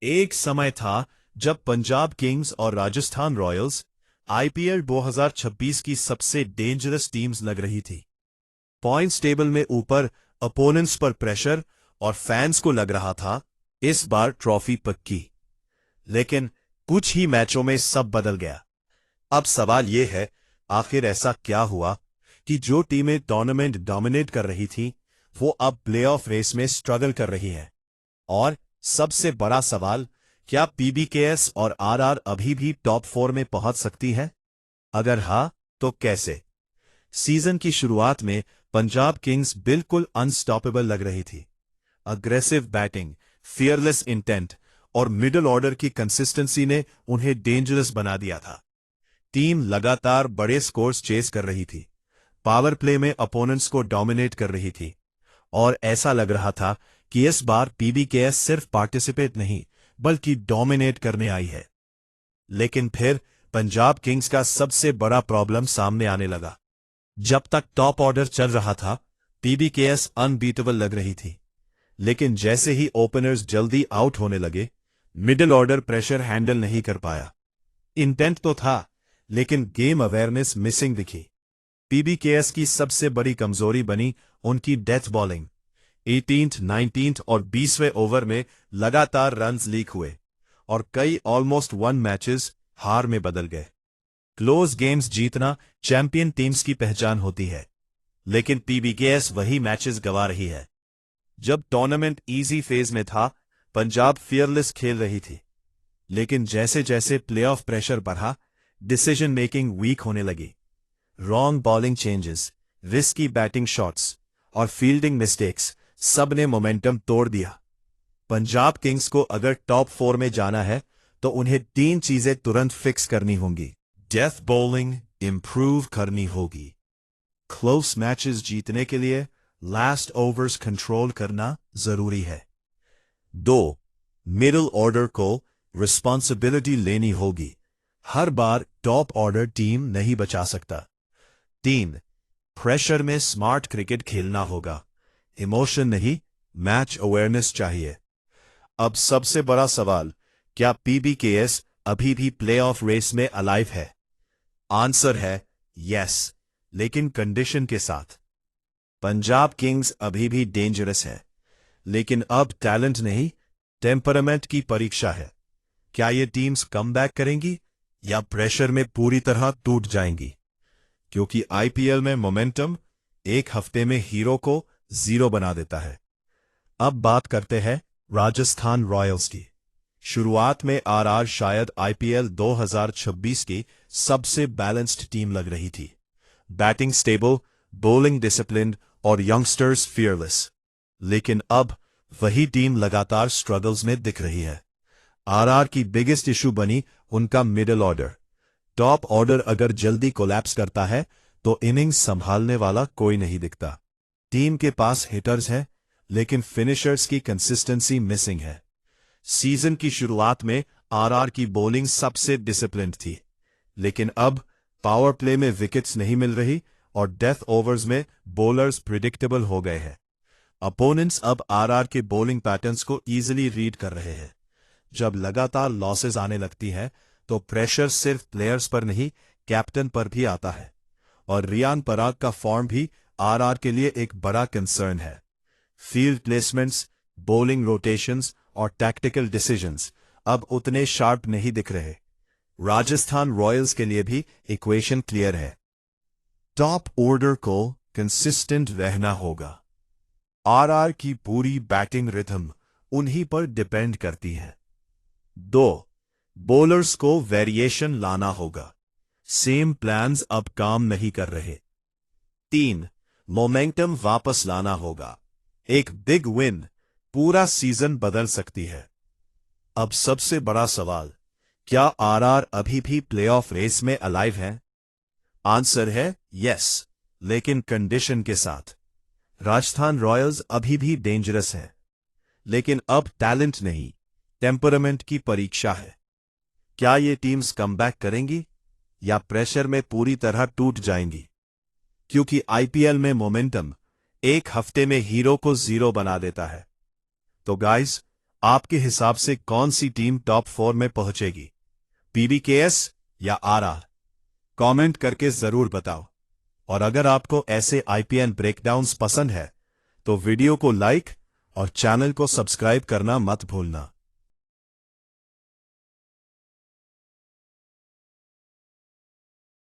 एक समय था जब पंजाब किंग्स और राजस्थान रॉयल्स आईपीएल 2026 की सबसे डेंजरस टीम्स लग रही थी। पॉइंट्स टेबल में ऊपर, अपोनेंट्स पर प्रेशर और फैंस को लग रहा था इस बार ट्रॉफी पक्की। लेकिन कुछ ही मैचों में सब बदल गया। अब सवाल यह है, आखिर ऐसा क्या हुआ कि जो टीमें टूर्नामेंट डोमिनेट कर रही थीं, वो अब प्लेऑफ रेस में स्ट्रगल कर रही हैं? और सबसे बड़ा सवाल, क्या पीबीकेएस और आरआर अभी भी टॉप 4 में पहुंच सकती है? अगर हां, तो कैसे? सीजन की शुरुआत में पंजाब किंग्स बिल्कुल अनस्टॉपेबल लग रही थी। अग्रेसिव बैटिंग, फियरलेस इंटेंट और मिडिल ऑर्डर की कंसिस्टेंसी ने उन्हें डेंजरस बना दिया था। टीम लगातार बड़े स्कोर्स चेस कर रही थी, पावर प्ले में अपोनेंट्स को डोमिनेट कर रही थी, और ऐसा लग रहा था कि इस बार पीबीकेएस सिर्फ पार्टिसिपेट नहीं बल्कि डोमिनेट करने आई है। लेकिन फिर पंजाब किंग्स का सबसे बड़ा प्रॉब्लम सामने आने लगा। जब तक टॉप ऑर्डर चल रहा था, पीबीकेएस अनबीटेबल लग रही थी। लेकिन जैसे ही ओपनर्स जल्दी आउट होने लगे, मिडिल ऑर्डर प्रेशर हैंडल नहीं कर पाया। इंटेंट तो था, लेकिन गेम अवेयरनेस मिसिंग दिखी। पीबीकेएस की सबसे बड़ी कमजोरी बनी उनकी डेथ बॉलिंग। 18th, 19th और 20वें ओवर में लगातार रन्स लीक हुए और कई ऑलमोस्ट वन मैचेस हार में बदल गए। क्लोज गेम्स जीतना चैंपियन टीम्स की पहचान होती है, लेकिन पीबीकेएस वही मैचेस गंवा रही है। जब टूर्नामेंट इजी फेज में था, पंजाब फियरलेस खेल रही थी, लेकिन जैसे जैसे प्लेऑफ प्रेशर बढ़ा, डिसीजन मेकिंग वीक होने लगी। Wrong bowling changes, risky batting shots और फील्डिंग मिस्टेक्स सब ने मोमेंटम तोड़ दिया। पंजाब किंग्स को अगर टॉप 4 में जाना है, तो उन्हें 3 चीजें तुरंत फिक्स करनी होंगी। डेथ बॉलिंग इंप्रूव करनी होगी, क्लोज मैचेस जीतने के लिए लास्ट ओवर्स कंट्रोल करना जरूरी है। 2, मिडिल ऑर्डर को रिस्पॉन्सिबिलिटी लेनी होगी, हर बार टॉप ऑर्डर टीम नहीं बचा सकता। 3, प्रेशर में स्मार्ट क्रिकेट खेलना होगा, इमोशन नहीं, मैच अवेयरनेस चाहिए। अब सबसे बड़ा सवाल, क्या पीबीकेएस अभी भी प्लेऑफ रेस में अलाइव है? आंसर है यस, लेकिन कंडीशन के साथ। पंजाब किंग्स अभी भी डेंजरस है, लेकिन अब टैलेंट नहीं, टेम्परामेंट की परीक्षा है। क्या ये टीम्स कमबैक करेंगी या प्रेशर में पूरी तरह टूट जाएंगी? क्योंकि आईपीएल में मोमेंटम एक हफ्ते में हीरो को जीरो बना देता है। अब बात करते हैं राजस्थान रॉयल्स की। शुरुआत में आरआर शायद आईपीएल 2026 की सबसे बैलेंस्ड टीम लग रही थी। बैटिंग स्टेबल, बॉलिंग डिसिप्लिन्ड और यंगस्टर्स फियरलेस। लेकिन अब वही टीम लगातार स्ट्रगल्स में दिख रही है। आरआर की बिगेस्ट इशू बनी उनका मिडिल ऑर्डर। टॉप ऑर्डर अगर जल्दी कोलैप्स करता है, तो इनिंग्स संभालने वाला कोई नहीं दिखता। टीम के पास हिटर्स हैं, लेकिन फिनिशर्स की कंसिस्टेंसी मिसिंग है। सीजन की शुरुआत में आरआर की बॉलिंग सबसे डिसिप्लिन्ड थी, लेकिन अब पावर प्ले में विकेट्स नहीं मिल रही और डेथ ओवर्स में बॉलर्स प्रिडिक्टेबल हो गए हैं। अपोनेंट्स अब आरआर के बॉलिंग पैटर्न्स को इजीली रीड कर रहे हैं। जब लगातार लॉसेस आने लगती हैं, तो प्रेशर सिर्फ प्लेयर्स पर नहीं, कैप्टन पर भी आता है। और रियान पराग का फॉर्म भी आरआर के लिए एक बड़ा कंसर्न है। फील्ड प्लेसमेंट्स, बॉलिंग रोटेशंस और टैक्टिकल डिसीजंस अब उतने शार्प नहीं दिख रहे। राजस्थान रॉयल्स के लिए भी इक्वेशन क्लियर है। टॉप ऑर्डर को कंसिस्टेंट रहना होगा। आरआर की पूरी बैटिंग रिथम उन्हीं पर डिपेंड करती है। 2, बॉलर्स को वेरिएशन लाना होगा, सेम प्लान्स अब काम नहीं कर रहे। 3, मोमेंटम वापस लाना होगा, एक बिग विन पूरा सीजन बदल सकती है। अब सबसे बड़ा सवाल, क्या आरआर अभी भी प्लेऑफ रेस में अलाइव है? आंसर है यस, लेकिन कंडीशन के साथ। राजस्थान रॉयल्स अभी भी डेंजरस है, लेकिन अब टैलेंट नहीं, टेम्परामेंट की परीक्षा है। क्या ये टीम्स कमबैक करेंगी या प्रेशर में पूरी तरह टूट जाएंगी? क्योंकि आईपीएल में मोमेंटम एक हफ्ते में हीरो को जीरो बना देता है। तो गाइस, आपके हिसाब से कौन सी टीम टॉप 4 में पहुंचेगी, पीबीकेएस या आरआर? कमेंट करके जरूर बताओ। और अगर आपको ऐसे आईपीएल ब्रेकडाउन्स पसंद है तो वीडियो को लाइक और चैनल को सब्सक्राइब करना मत भूलना।